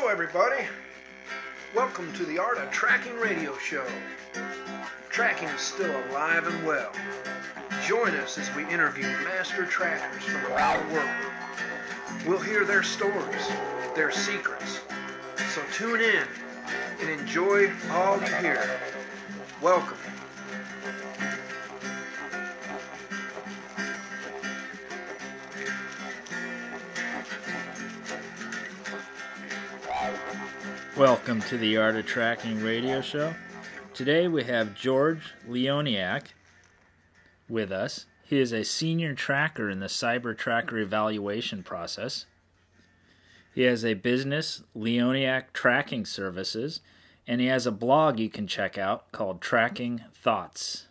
Hello, everybody. Welcome to the Art of Tracking radio show. Tracking is still alive and well. Join us as we interview master trackers from around the world. We'll hear their stories, their secrets. So tune in and enjoy all you hear. Welcome. Welcome to the Art of Tracking radio show. Today we have George Leoniak with us. He is a senior tracker in the cyber tracker evaluation process. He has a business, Leoniak Tracking Services, and he has a blog you can check out called Tracking Thoughts.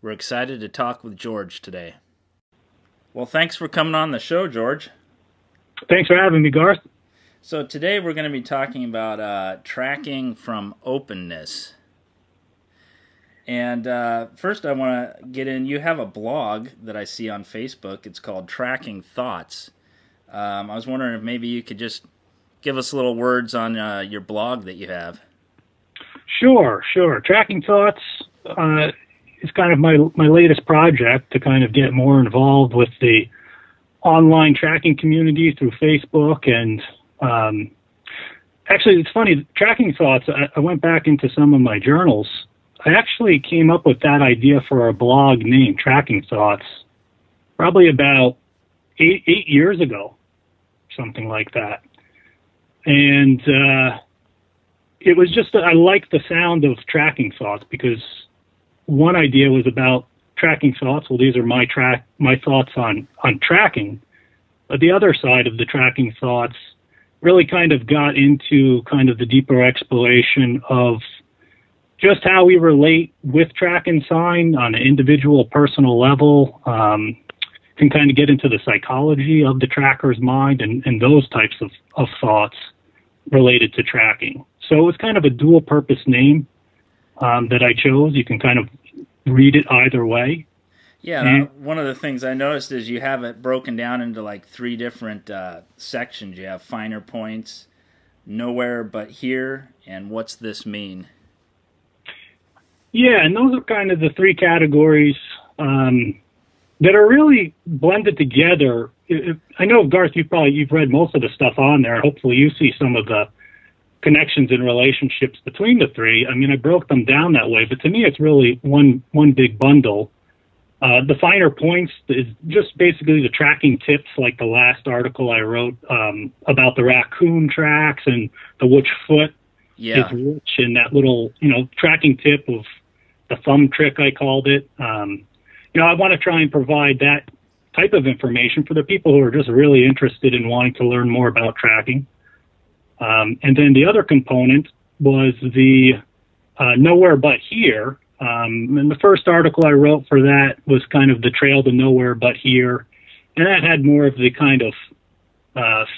We're excited to talk with George today. Well, thanks for coming on the show, George. Thanks for having me, Garth. So today we're going to be talking about tracking from Openness. And first I want to get in, you have a blog that I see on Facebook. It's called Tracking Thoughts. I was wondering if maybe you could just give us a little words on your blog that you have. Sure. Tracking Thoughts is kind of my latest project to kind of get more involved with the online tracking community through Facebook. And actually, it's funny, Tracking Thoughts, I went back into some of my journals. I actually came up with that idea for a blog named Tracking Thoughts probably about eight years ago, something like that. And it was just that I liked the sound of Tracking Thoughts because one idea was about tracking thoughts. Well, these are my thoughts on tracking. But the other side of the Tracking Thoughts really kind of got into kind of the deeper exploration of just how we relate with track and sign on an individual personal level, can kind of get into the psychology of the tracker's mind and those types of thoughts related to tracking. So it was kind of a dual purpose name that I chose. You can kind of read it either way. Yeah, one of the things I noticed is you have it broken down into like three different sections. You have finer points, nowhere but here, and what's this mean? Yeah, and those are kind of the three categories that are really blended together. I know, Garth, you've read most of the stuff on there. Hopefully you see some of the connections and relationships between the three. I mean, I broke them down that way, but to me it's really one big bundle. The finer points is just basically the tracking tips, like the last article I wrote about the raccoon tracks and the which foot is which, and that little, tracking tip of the thumb trick, I called it. I want to try and provide that type of information for the people who are just really interested in wanting to learn more about tracking. And then the other component was the nowhere but here. And the first article I wrote for that was kind of the trail to nowhere but here. And that had more of the kind of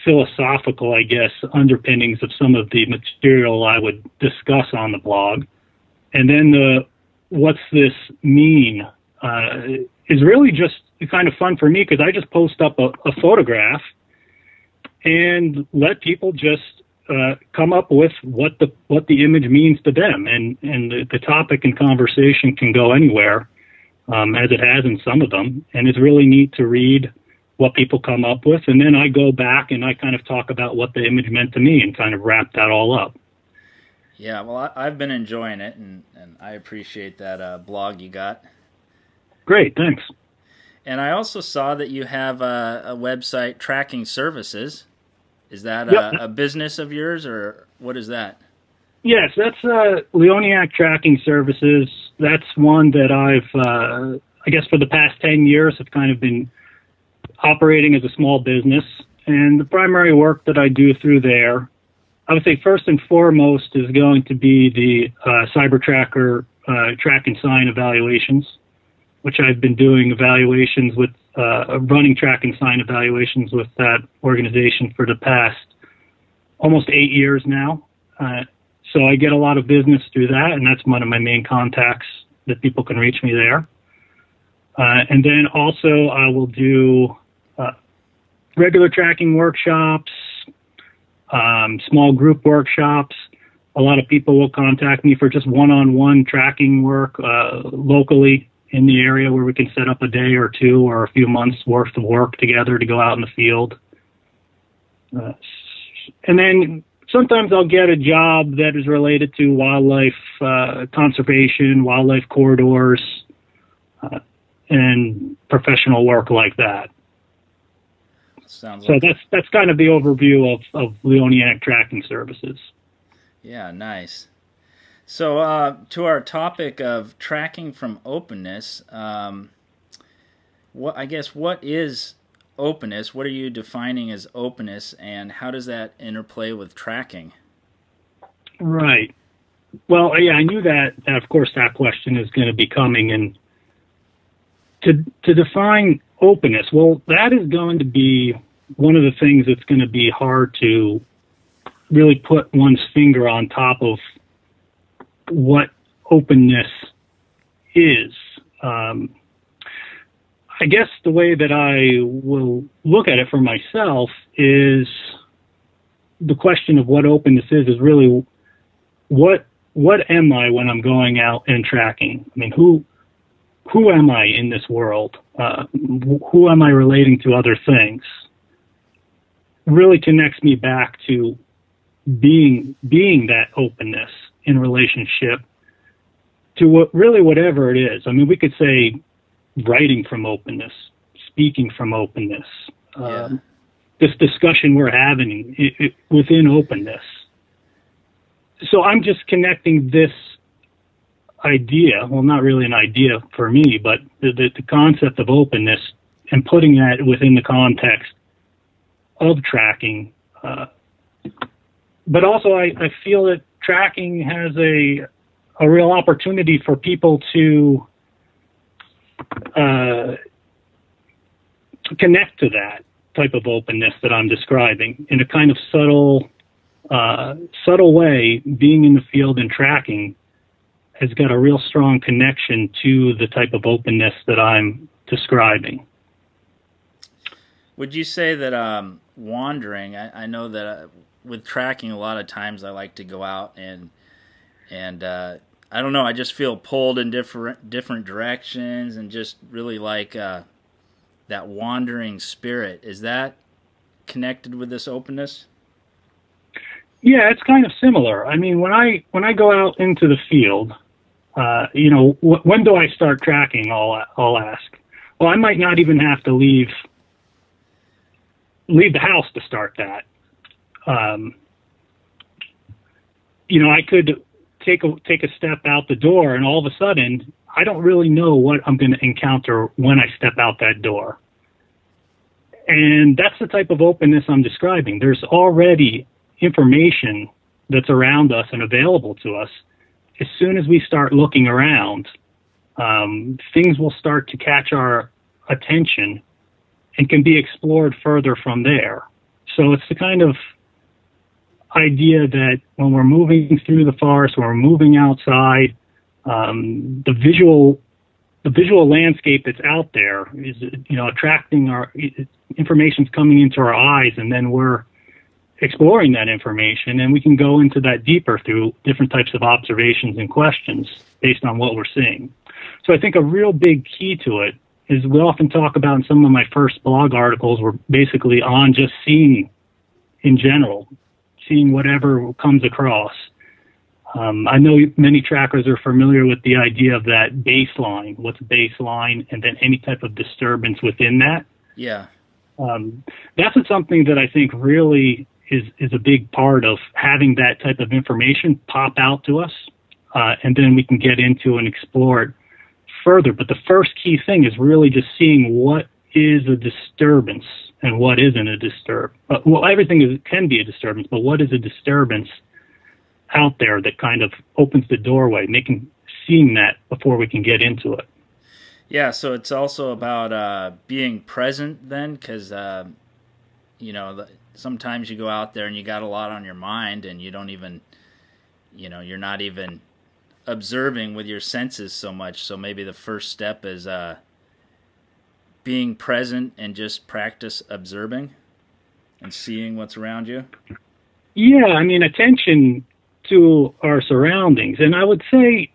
philosophical, I guess, underpinnings of some of the material I would discuss on the blog. And then the what's this mean is really just kind of fun for me because I just post up a photograph and let people just come up with what the image means to them, and the topic and conversation can go anywhere, as it has in some of them, and it's really neat to read what people come up with, and then I go back and I kind of talk about what the image meant to me and kind of wrap that all up. Yeah, well, I've been enjoying it, and I appreciate that blog you got. Great, thanks. And I also saw that you have a website, Tracking Services. Is that a business of yours, or what is that? Yes, that's Leoniak Tracking Services. That's one that I've, I guess for the past 10 years, have kind of been operating as a small business. And the primary work that I do through there, I would say first and foremost, is going to be the cyber tracker track and sign evaluations, which I've been doing evaluations with, running track and sign evaluations with that organization for the past almost 8 years now. So I get a lot of business through that, and that's one of my main contacts that people can reach me there. And then also I will do regular tracking workshops, small group workshops. A lot of people will contact me for just one-on-one tracking work locally in the area where we can set up a day or two or a few months worth of work together to go out in the field. And then sometimes I'll get a job that is related to wildlife conservation, wildlife corridors, and professional work like that. Sounds so like that's kind of the overview of Leoniak Tracking Services. Yeah, nice. So to our topic of tracking from openness, what is openness? What are you defining as openness, and how does that interplay with tracking? Right. Well, yeah, I knew that of course that question is going to be coming, and to define openness, well, that is going to be one of the things that's going to be hard to really put one's finger on top of what openness is. I guess the way that I will look at it for myself is the question of what openness is really what am I when I'm going out and tracking? I mean, who am I in this world? Who am I relating to other things? It really connects me back to being that openness in relationship to whatever it is. I mean, we could say writing from openness, speaking from openness, this discussion we're having within openness. So I'm just connecting this idea, well, not really an idea for me, but the concept of openness and putting that within the context of tracking. But also I feel that tracking has a real opportunity for people to connect to that type of openness that I'm describing in a kind of subtle way. Being in the field and tracking has got a real strong connection to the type of openness that I'm describing. Would you say that wandering, I know that with tracking, a lot of times I like to go out and I don't know, I just feel pulled in different directions and just really like that wandering spirit. Is that connected with this openness? Yeah, it's kind of similar. I mean, when I go out into the field, when do I start tracking? I'll ask. Well, I might not even have to leave the house to start that. I could take a step out the door, and all of a sudden, I don't really know what I'm going to encounter when I step out that door. And that's the type of openness I'm describing. There's already information that's around us and available to us. As soon as we start looking around, things will start to catch our attention and can be explored further from there. So it's the kind of idea that when we're moving through the forest, when we're moving outside, the visual landscape that's out there is, attracting our information's coming into our eyes, and then we're exploring that information, and we can go into that deeper through different types of observations and questions based on what we're seeing. So I think a real big key to it is we often talk about in some of my first blog articles were basically on just seeing in general, seeing whatever comes across. I know many trackers are familiar with the idea of that baseline, what's baseline, and then any type of disturbance within that. Yeah. That's something that I think really is a big part of having that type of information pop out to us, and then we can get into and explore it further. But the first key thing is really just seeing what is a disturbance and what isn't a disturb. Well, everything can be a disturbance, but what is a disturbance out there that kind of opens the doorway, seeing that before we can get into it. Yeah, so it's also about being present then, because, sometimes you go out there and you got a lot on your mind and you don't even, you're not even observing with your senses so much. So maybe the first step is being present and just practice observing and seeing what's around you. Yeah, I mean, attention to our surroundings. And I would say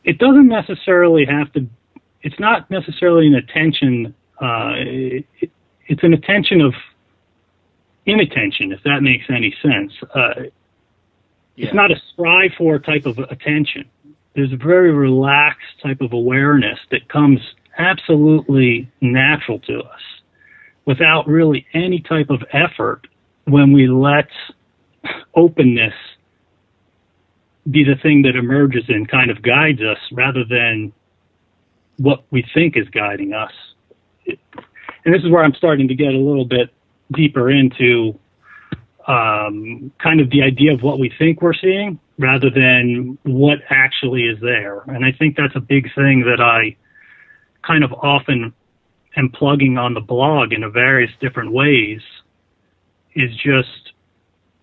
it doesn't necessarily have to, it's not necessarily an attention, it's an attention of inattention, if that makes any sense. It's not a strive for type of attention. There's a very relaxed type of awareness that comes absolutely natural to us without really any type of effort when we let openness be the thing that emerges and kind of guides us rather than what we think is guiding us. And this is where I'm starting to get a little bit deeper into kind of the idea of what we think we're seeing rather than what actually is there. And I think that's a big thing that I kind of often am plugging on the blog in various different ways, is just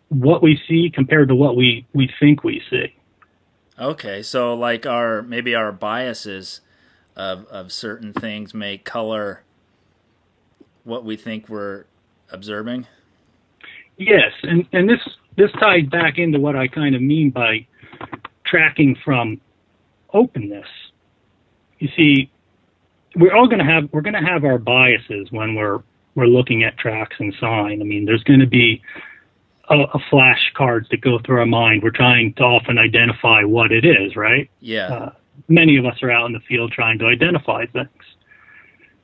what we see compared to what we think we see. Okay, so like maybe our biases of certain things may color what we think we're observing? Yes, and this ties back into what I kind of mean by tracking from openness. You see, we're going to have our biases when we're looking at tracks and sign. I mean, there's going to be a flashcards that go through our mind. We're trying to often identify what it is, right? Yeah. Many of us are out in the field trying to identify things.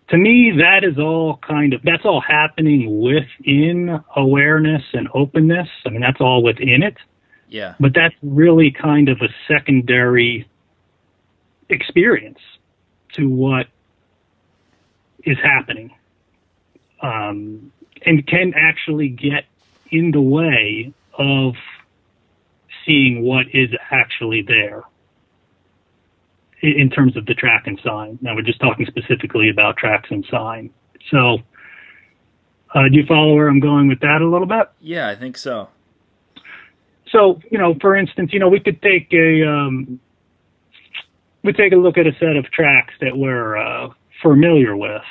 To me, that's all happening within awareness and openness. I mean, that's all within it. Yeah. But that's really kind of a secondary experience to what is happening, and can actually get in the way of seeing what is actually there in terms of the track and sign. Now, we're just talking specifically about tracks and sign. So, do you follow where I'm going with that a little bit? Yeah, I think so. So, for instance, we could take a look at a set of tracks that we're familiar with.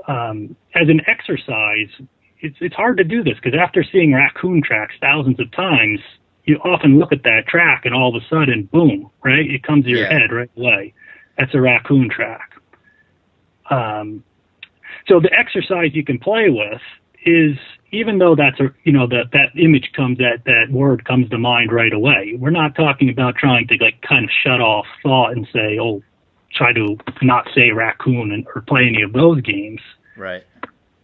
As an exercise, it's hard to do this because after seeing raccoon tracks thousands of times, you often look at that track and all of a sudden, boom, right? It comes to your head right away. That's a raccoon track. So the exercise you can play with is, even though that's that image that word comes to mind right away, we're not talking about trying to kind of shut off thought and say, oh, try to not say raccoon or play any of those games. Right.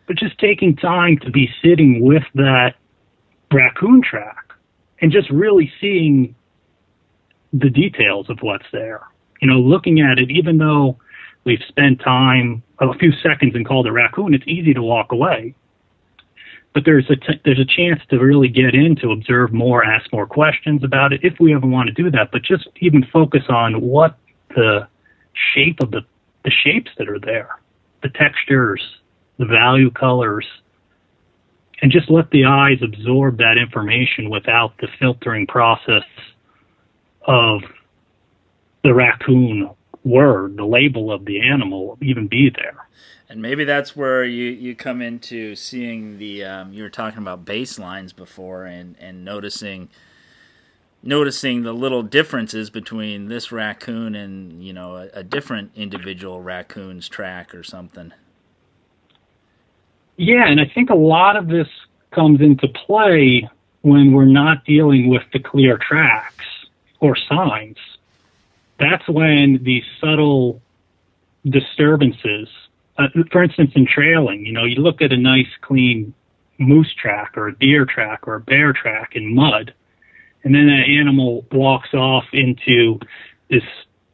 But just taking time to be sitting with that raccoon track and just really seeing the details of what's there. Looking at it, even though we've spent time, a few seconds, and called it raccoon, it's easy to walk away. But there's a chance to really get in, to observe more, ask more questions about it, if we ever want to do that. But just even focus on what the shape of the shapes that are there, the textures, the value colors, and just let the eyes absorb that information without the filtering process of the raccoon word, the label of the animal, even be there. And maybe that's where you come into seeing the you were talking about baselines before, and noticing the little differences between this raccoon and a different individual raccoon's track or something. Yeah, and I think a lot of this comes into play when we're not dealing with the clear tracks or signs. That's when these subtle disturbances, for instance, in trailing, you look at a nice, clean moose track or a deer track or a bear track in mud, and then that animal walks off into this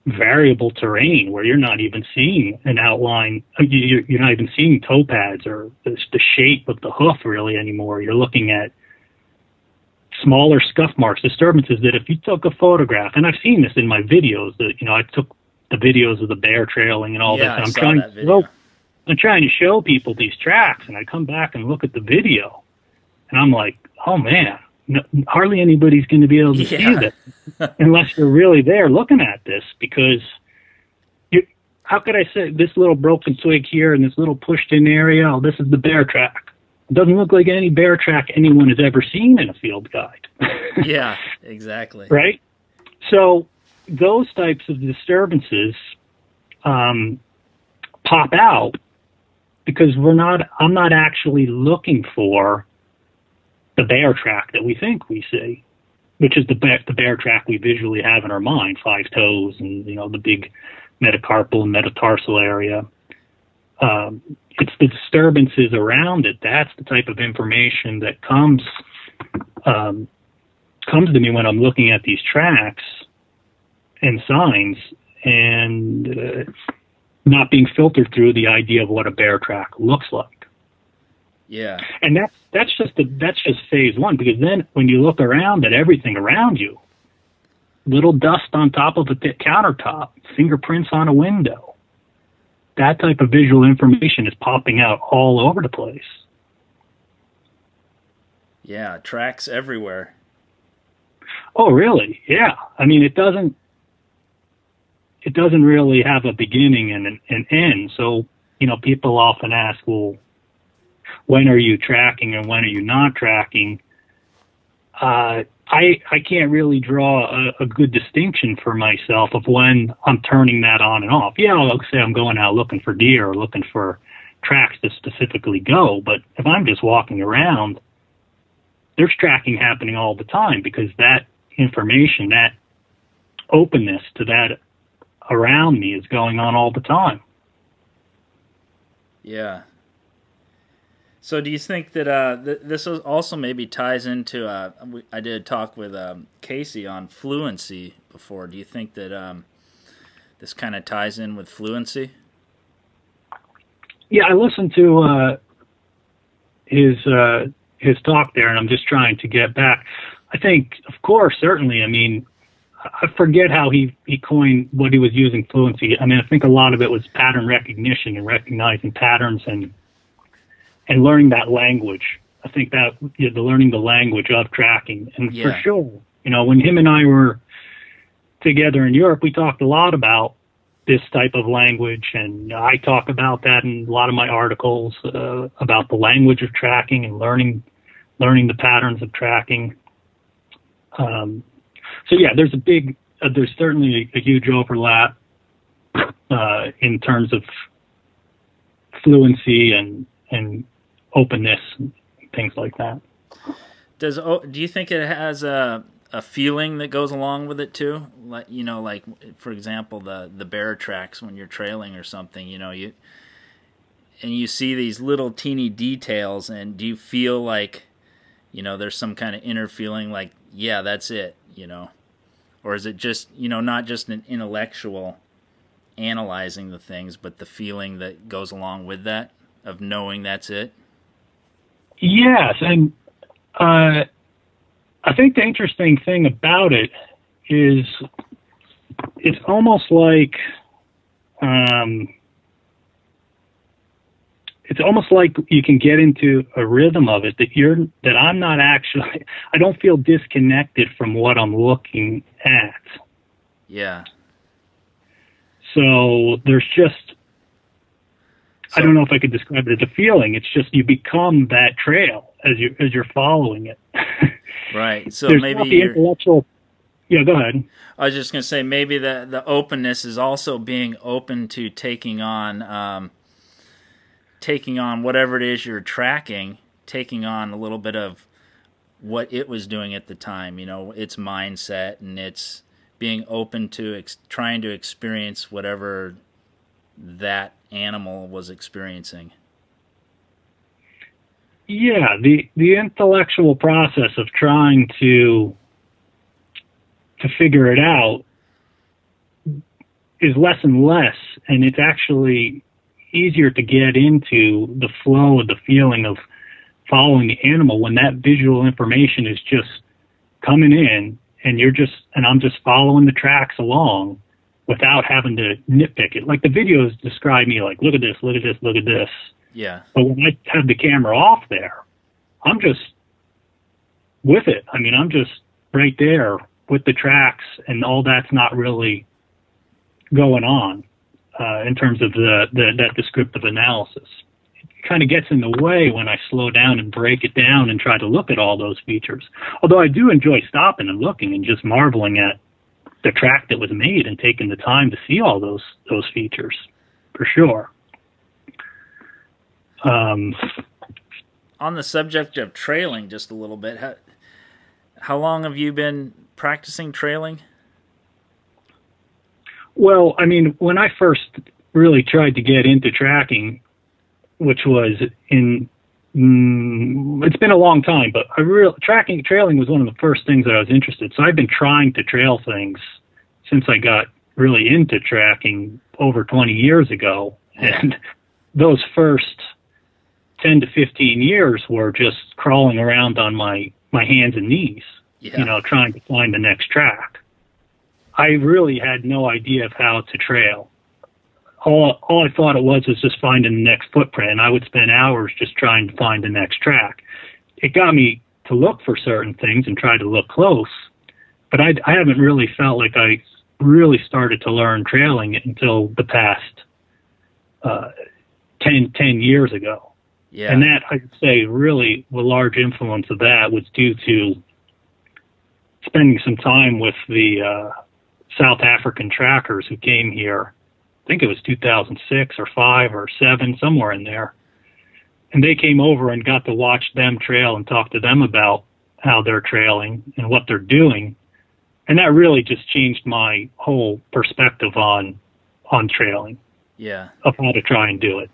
variable terrain where you're not even seeing an outline. You're not even seeing toe pads or the shape of the hoof really anymore. You're looking at smaller scuff marks, disturbances that if you took a photograph, and I've seen this in my videos, that I took the videos of the bear trailing and all this, and I'm trying to show people these tracks, and I come back and look at the video, and I'm like, oh man, hardly anybody's going to be able to see this unless you're really there looking at this, because how could I say this little broken twig here and this little pushed in area, oh, this is the bear track. It doesn't look like any bear track anyone has ever seen in a field guide. Yeah, exactly. Right? So those types of disturbances pop out because I'm not actually looking for the bear track that we think we see, which is the bear track we visually have in our mind, 5 toes and, the big metacarpal and metatarsal area. It's the disturbances around it. That's the type of information that comes to me when I'm looking at these tracks and signs, and not being filtered through the idea of what a bear track looks like. Yeah. And that's just phase one, because then when you look around at everything around you, little dust on top of a countertop, fingerprints on a window, that type of visual information is popping out all over the place. Yeah, tracks everywhere. Oh, really? Yeah. I mean, it doesn't really have a beginning and an end. So, people often ask, well, when are you tracking and when are you not tracking? I can't really draw a good distinction for myself of when I'm turning that on and off. Yeah, I'll say I'm going out looking for deer or looking for tracks to specifically go, but if I'm just walking around, there's tracking happening all the time, because that information, that openness to that around me is going on all the time. Yeah. So do you think that this also maybe ties into, I did talk with Casey on fluency before. Do you think that this kind of ties in with fluency? Yeah, I listened to his talk there, and I'm just trying to get back. I think, of course, certainly, I mean, I forget how he coined what he was using fluency. I mean, I think a lot of it was pattern recognition and recognizing patterns and learning that language. I think that the learning the language of tracking. And for sure, when him and I were together in Europe, we talked a lot about this type of language, and I talk about that in a lot of my articles about the language of tracking and learning the patterns of tracking. So yeah, there's certainly a huge overlap in terms of fluency and openness and things like that. Do you think it has a feeling that goes along with it too? Like, like for example, the bear tracks when you're trailing or something, you see these little teeny details, and do you feel like, there's some kind of inner feeling like, yeah, that's it, or is it just, not just an intellectual analyzing the things, but the feeling that goes along with that of knowing that's it? Yes, and I think the interesting thing about it is it's almost like you can get into a rhythm of it that I'm not actually, I don't feel disconnected from what I'm looking at. Yeah. So there's just, I don't know if I could describe it as a feeling. It's just you become that trail as you're following it. Right. So there's maybe not the intellectual. Yeah, go ahead. I was just going to say maybe the openness is also being open to taking on whatever it is you're tracking, taking on a little bit of what it was doing at the time. Its mindset, and it's being open to trying to experience whatever that animal was experiencing. Yeah, the intellectual process of trying to figure it out is less and less, and it's actually easier to get into the flow of the feeling of following the animal when that visual information is just coming in, and I'm just following the tracks along without having to nitpick it. Like the videos describe me like, look at this, look at this, look at this. Yeah. But when I have the camera off there, I'm just with it. I mean, I'm just right there with the tracks, and all that's not really going on in terms of that descriptive analysis. kind of gets in the way when I slow down and break it down and try to look at all those features. Although I do enjoy stopping and looking and just marveling at the track that was made and taking the time to see all those features, for sure. On the subject of trailing, just a little bit, how long have you been practicing trailing? Well, I mean, when I first really tried to get into tracking, which was it's been a long time, but trailing was one of the first things that I was interested. So I've been trying to trail things since I got really into tracking over 20 years ago. And those first 10 to 15 years were just crawling around on my hands and knees, trying to find the next track. I really had no idea of how to trail. All I thought it was just finding the next footprint. I would spend hours just trying to find the next track. It got me to look for certain things and try to look close, but I haven't really felt like I really started to learn trailing until the past 10 years ago. Yeah. And that, I'd say, really the large influence of that was due to spending some time with the South African trackers who came here. I think it was 2006 or 5 or 7, somewhere in there. And they came over and got to watch them trail and talk to them about how they're trailing and what they're doing. And that really just changed my whole perspective on trailing. Yeah. Of how to try and do it.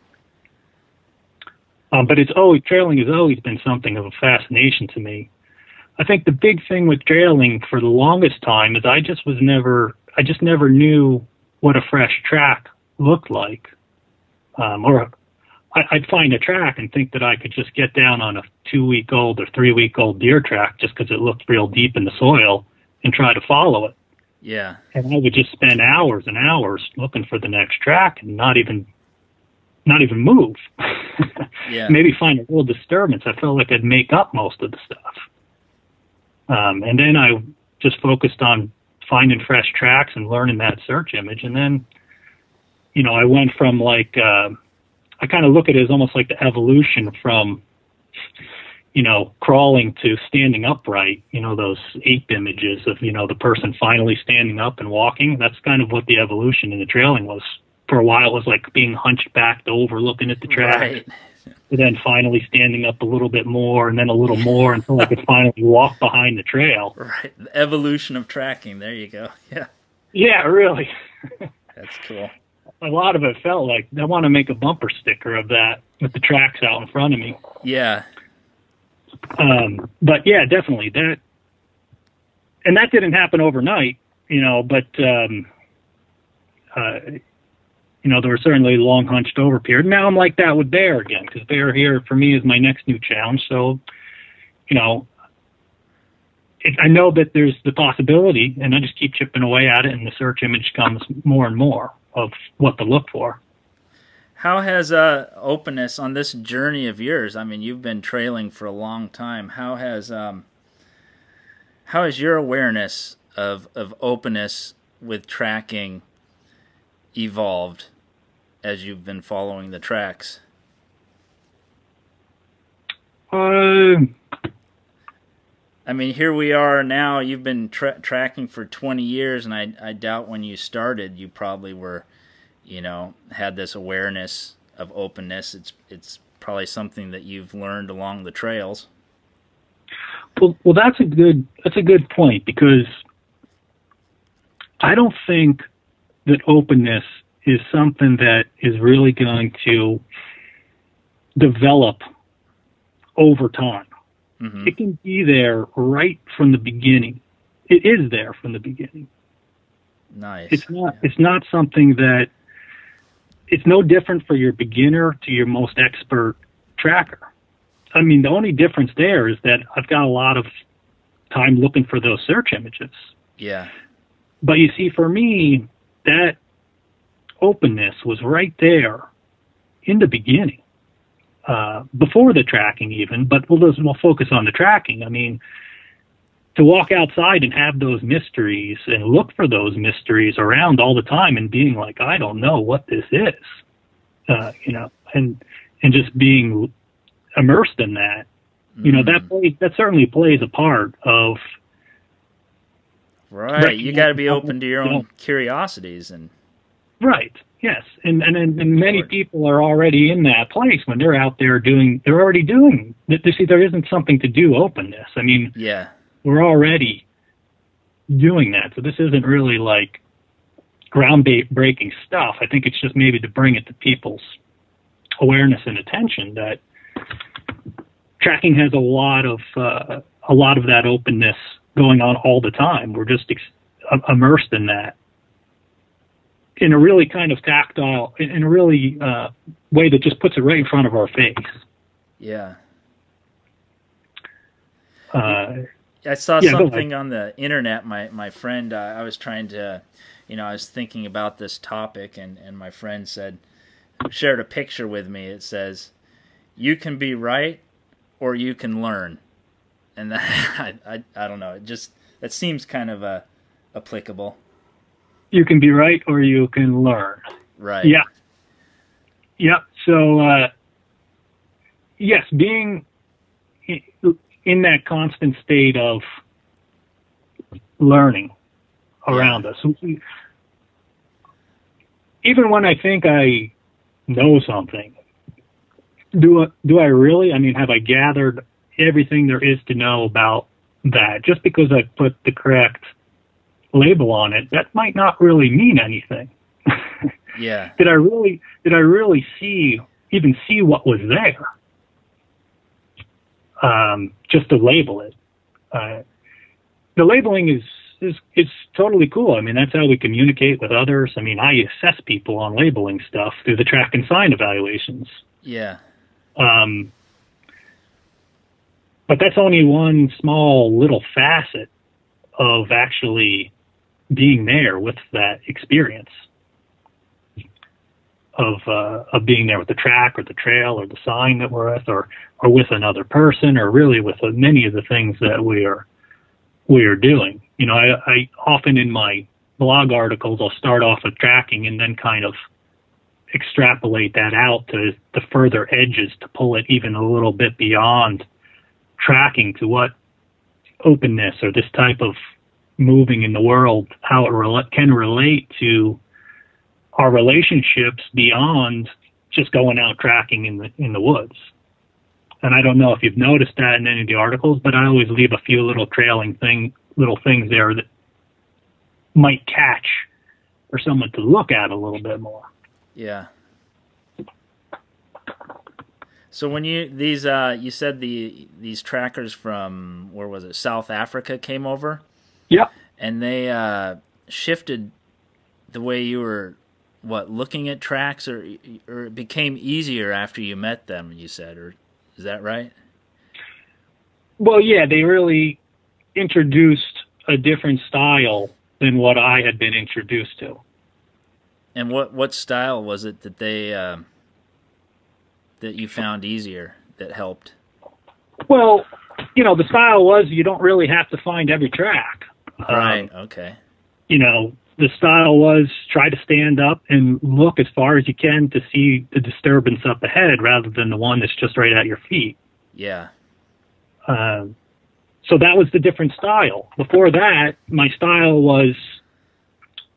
But trailing has always been something of a fascination to me. I think the big thing with trailing for the longest time is I just never knew what a fresh track looked like. Or I'd find a track and think that I could just get down on a 2-week-old or 3-week-old deer track just because it looked real deep in the soil and try to follow it. Yeah. And I would just spend hours and hours looking for the next track and not even move. Yeah. Maybe find a little disturbance. I felt like I'd make up most of the stuff. And then I just focused on finding fresh tracks and learning that search image. And then, I went from I kind of look at it as almost like the evolution from, crawling to standing upright, those ape images of, the person finally standing up and walking. That's kind of what the evolution in the trailing was. For a while, it was like being hunchbacked over, looking at the track. Right. And then finally standing up a little bit more and then a little more until I could finally walk behind the trail. Right. The evolution of tracking. There you go. Yeah. Yeah, really. That's cool. A lot of it felt like I want to make a bumper sticker of that with the tracks out in front of me. Yeah. But yeah, definitely that. And that didn't happen overnight, but, there was certainly a long hunched over period. Now I'm like that with bear again, because bear here for me is my next new challenge. So, I know that there's the possibility, and I just keep chipping away at it, and the search image comes more and more of what to look for. How has openness on this journey of yours? I mean, you've been trailing for a long time. How has your awareness of openness with tracking evolved as you've been following the tracks? I mean, here we are now. You've been tracking for 20 years, and I doubt when you started, you probably were, had this awareness of openness. It's probably something that you've learned along the trails. Well, that's a good point, because I don't think that openness is something that is really going to develop over time. Mm-hmm. It can be there right from the beginning. It is there from the beginning. Nice. It's not something that, it's no different for your beginner to your most expert tracker. I mean, the only difference there is that I've got a lot of time looking for those search images. Yeah. But you see, for me, that openness was right there in the beginning, before the tracking even, but we'll focus on the tracking. I mean, to walk outside and have those mysteries and look for those mysteries around all the time and being like, I don't know what this is, and and just being immersed in that. You know, that certainly plays a part of. Right. You got to be open to your own curiosities and. Right. Yes. And many people are already in that place when they're out there they're already doing. You see, there isn't something to do openness. I mean, yeah, we're already doing that. So this isn't really like groundbreaking stuff. I think it's just maybe to bring it to people's awareness and attention that tracking has a lot of that openness going on all the time. We're just immersed in that in a really kind of tactile, in a really way that just puts it right in front of our face. Yeah. I saw something on the internet. My friend, I was trying to, I was thinking about this topic, and my friend shared a picture with me. It says, "You can be right, or you can learn," and that, I don't know. That seems kind of applicable. You can be right, or you can learn. Right. Yeah. Yep. So, yes, being in that constant state of learning around us. Even when I think I know something, do I really? I mean, have I gathered everything there is to know about that? Just because I put the correct label on it, that might not really mean anything. Yeah. Did I really see what was there? Just to label it. The labeling is totally cool. I mean, that's how we communicate with others. I mean, I assess people on labeling stuff through the track and sign evaluations. Yeah. But that's only one small little facet of actually being there with that experience of being there with the track or the trail or the sign that we're with, or with another person, or really with many of the things that we are doing. You know, I often in my blog articles, I'll start off with tracking and then kind of extrapolate that out to the further edges to pull it even a little bit beyond tracking to what openness or this type of moving in the world, how it can relate to our relationships beyond just going out tracking in the woods. And I don't know if you've noticed that in any of the articles, but I always leave a few little little things there that might catch for someone to look at a little bit more. Yeah. So when you said these trackers from, where was it, South Africa came over? Yep. And they shifted the way you were looking at tracks, or it became easier after you met them, you said, or is that right? Well, yeah, they really introduced a different style than what I had been introduced to. And what style was it that they that you found easier, that helped? Well, the style was you don't really have to find every track. Right. Okay. The style was try to stand up and look as far as you can to see the disturbance up ahead rather than the one that's just right at your feet. Yeah. So that was the different style. Before that, my style was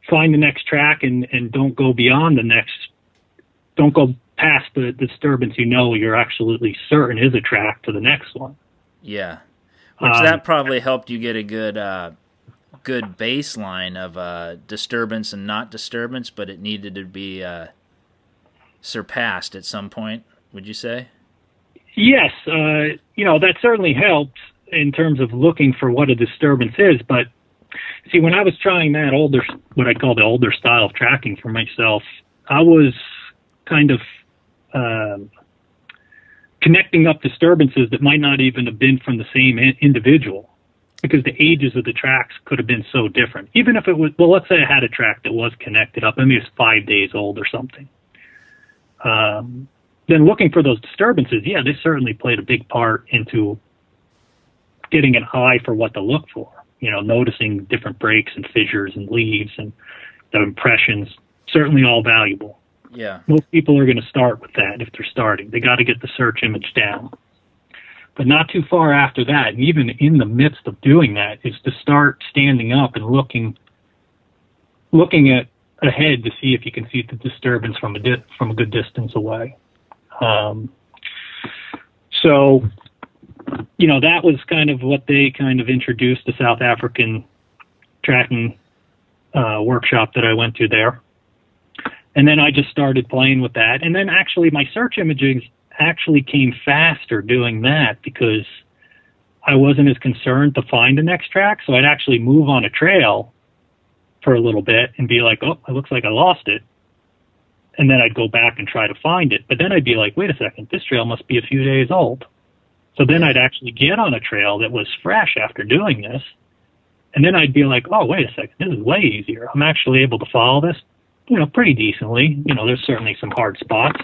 find the next track and don't go beyond don't go past the disturbance you're absolutely certain is a track to the next one. Yeah. Which that probably helped you get a good baseline of disturbance and not disturbance, but it needed to be surpassed at some point, would you say? Yes. That certainly helped in terms of looking for what a disturbance is. But see, when I was trying that what I call the older style of tracking for myself, I was kind of connecting up disturbances that might not even have been from the same individual, because the ages of the tracks could have been so different. Even if it was, let's say I had a track that was connected up, maybe it's 5 days old or something. Then looking for those disturbances, yeah, they certainly played a big part into getting an eye for what to look for. Noticing different breaks and fissures and leaves and the impressions, certainly all valuable. Yeah. Most people are going to start with that if they're starting. They got to get the search image down. But not too far after that, and even in the midst of doing that, is to start standing up and looking at ahead to see if you can see the disturbance from a good distance away. So, that was kind of what they kind of introduced the South African tracking workshop that I went to there. And then I just started playing with that. And then actually my search imaging actually came faster doing that because I wasn't as concerned to find the next track. So I'd actually move on a trail for a little bit and be like, oh, it looks like I lost it. And then I'd go back and try to find it. But then I'd be like, wait a second, this trail must be a few days old. So then I'd actually get on a trail that was fresh after doing this. And then I'd be like, oh, wait a second, this is way easier. I'm actually able to follow this, pretty decently. There's certainly some hard spots.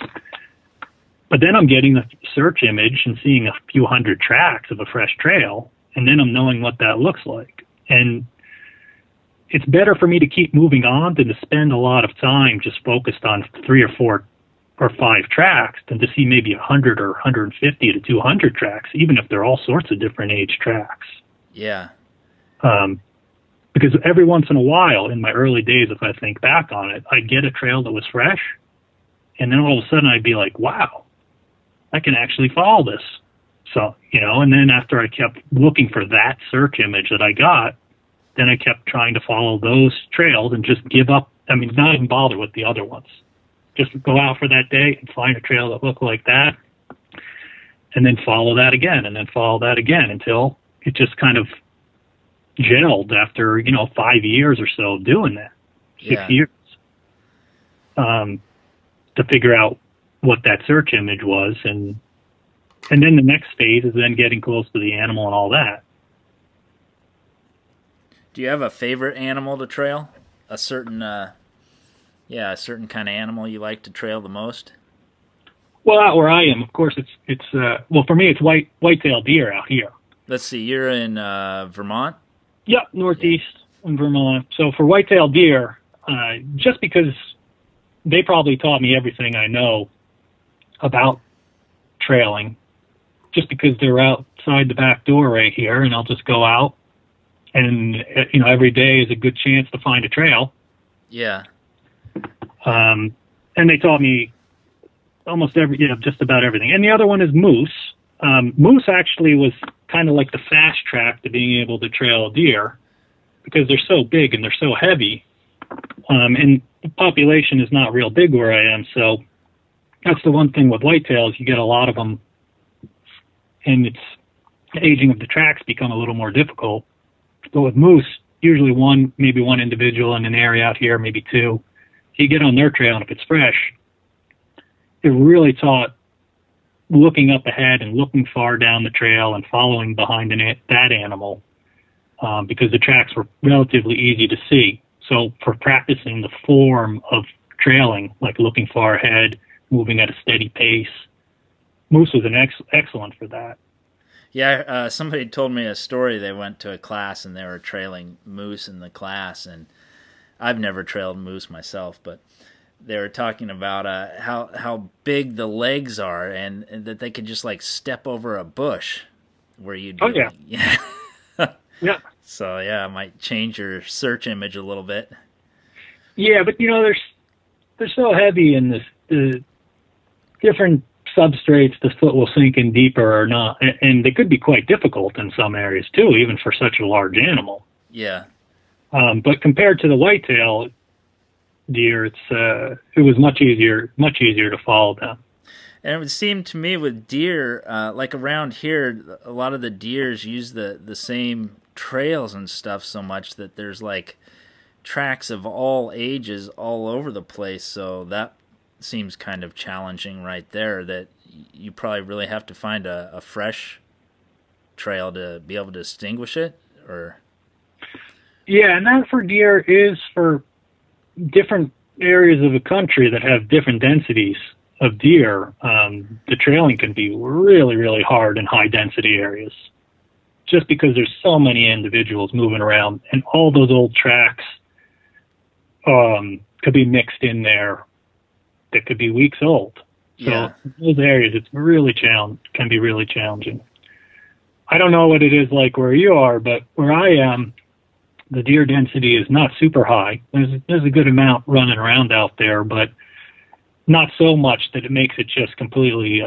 But then I'm getting the search image and seeing a few hundred tracks of a fresh trail. And then I'm knowing what that looks like. And it's better for me to keep moving on than to spend a lot of time just focused on 3 or 4 or 5 tracks than to see maybe 100 or 150 to 200 tracks, even if they're all sorts of different age tracks. Yeah. Because every once in a while, in my early days, if I think back on it, I'd get a trail that was fresh, and then all of a sudden I'd be like, wow, I can actually follow this. So, and then after I kept looking for that search image that I got, then I kept trying to follow those trails and just give up. Not even bother with the other ones. Just go out for that day and find a trail that looked like that, and then follow that again, and then follow that again until it just kind of gelled after, 5 years or so of doing that, 6 years, to figure out what that search image was. And then the next phase is then getting close to the animal and all that. Do you have a favorite animal to trail? A certain kind of animal you like to trail the most? Well, out where I am, of course, it's for me, it's white-tailed deer out here. Let's see, you're in Vermont? Yep, northeast in Vermont. So for white-tailed deer, just because they probably taught me everything I know about trailing, just because they're outside the back door right here, and I'll just go out, and every day is a good chance to find a trail. Yeah. And they taught me just about everything. And the other one is moose. Moose actually was kind of like the fast track to being able to trail deer because they're so big and they're so heavy. And the population is not real big where I am. So that's the one thing with whitetails. You get a lot of them, and the aging of the tracks become a little more difficult. But with moose, usually maybe one individual in an area out here, maybe 2. You get on their trail, and if it's fresh, it really taught looking up ahead and looking far down the trail and following behind that animal because the tracks were relatively easy to see. So for practicing the form of trailing, like looking far ahead, moving at a steady pace, moose was excellent for that. Yeah, somebody told me a story. They went to a class and they were trailing moose in the class, and I've never trailed moose myself, but they were talking about how big the legs are and that they could just like step over a bush where you'd be, yeah. Yeah. So yeah, it might change your search image a little bit. Yeah, but they're so heavy, and the different substrates the foot will sink in deeper or not, and they could be quite difficult in some areas too, even for such a large animal. Yeah. But compared to the whitetail deer, it was much easier to follow them. And it would seem to me with deer, like around here, a lot of the deers use the same trails and stuff so much that there's like tracks of all ages all over the place. So that seems kind of challenging right there, that you probably really have to find a fresh trail to be able to distinguish it. Or yeah, and that for deer is for different areas of the country that have different densities of deer. The trailing can be really, really hard in high density areas just because there's so many individuals moving around, and all those old tracks could be mixed in there that could be weeks old. So Yeah. in those areas, it's really can be really challenging. I don't know what it is like where you are, but where I am, the deer density is not super high. There's a good amount running around out there, but not so much that it makes it just completely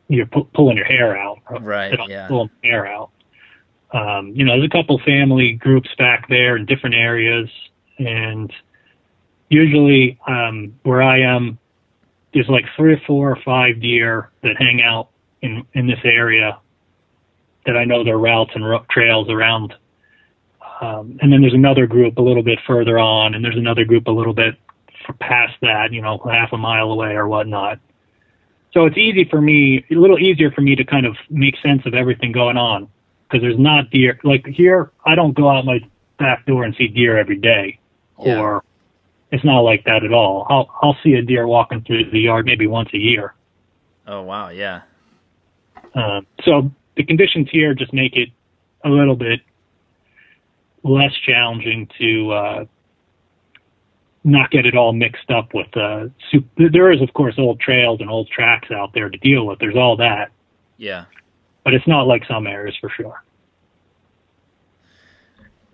you're pulling your hair out. Right. Yeah. Pulling your hair out. There's a couple family groups back there in different areas, and usually where I am, there's like 3 or 4 or 5 deer that hang out in this area that I know their routes and trails around. And then there's another group a little bit further on, and there's another group a little bit past that, half a mile away or whatnot. So it's a little easier for me to kind of make sense of everything going on, because there's not deer. Like here, I don't go out my back door and see deer every day, or it's not like that at all. I'll see a deer walking through the yard maybe once a year. Oh, wow, yeah. So the conditions here just make it a little bit less challenging to not get it all mixed up with there is, of course, old trails and old tracks out there to deal with. There's all that. Yeah. But it's not like some areas for sure.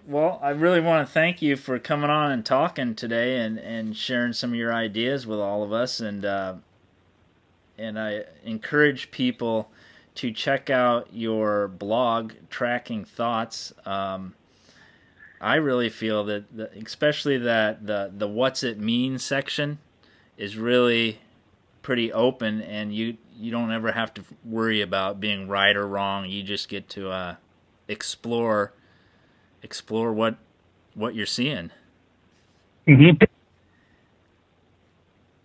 Well, I really want to thank you for coming on and talking today and sharing some of your ideas with all of us. And I encourage people to check out your blog, Tracking Thoughts. I really feel that, especially that the what's it mean section is really pretty open, and you don't ever have to worry about being right or wrong. You just get to explore what you're seeing. Mm-hmm.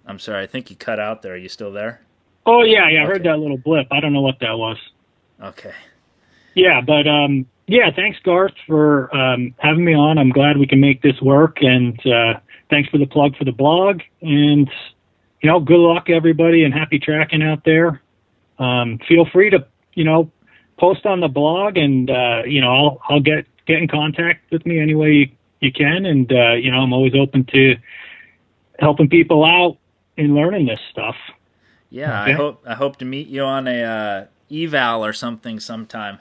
I'm sorry, I think you cut out there. Are you still there? Oh, yeah, I heard Okay. that little blip. I don't know what that was. Okay. Yeah, but thanks, Garth, for having me on. I'm glad we can make this work, and thanks for the plug for the blog. And, good luck, everybody, and happy tracking out there. Feel free to, post on the blog, and, I'll get in contact with me any way you can. And, I'm always open to helping people out in learning this stuff. Yeah, Okay. I hope to meet you on a eval or something sometime.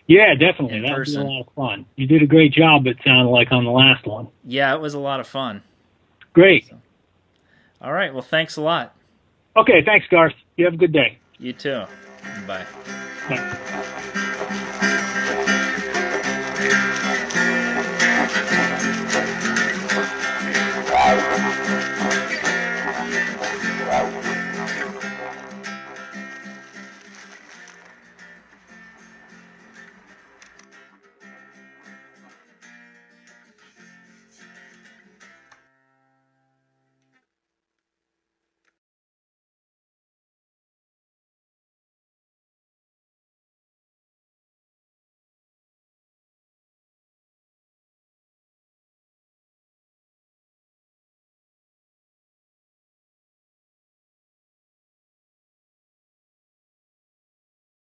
Yeah, definitely. In That was a person. lot of fun. You did a great job, it sounded like, on the last one. Yeah, it was a lot of fun. Great. All right, well, thanks a lot. Okay, thanks, Garth. You have a good day. You too. Bye. Bye.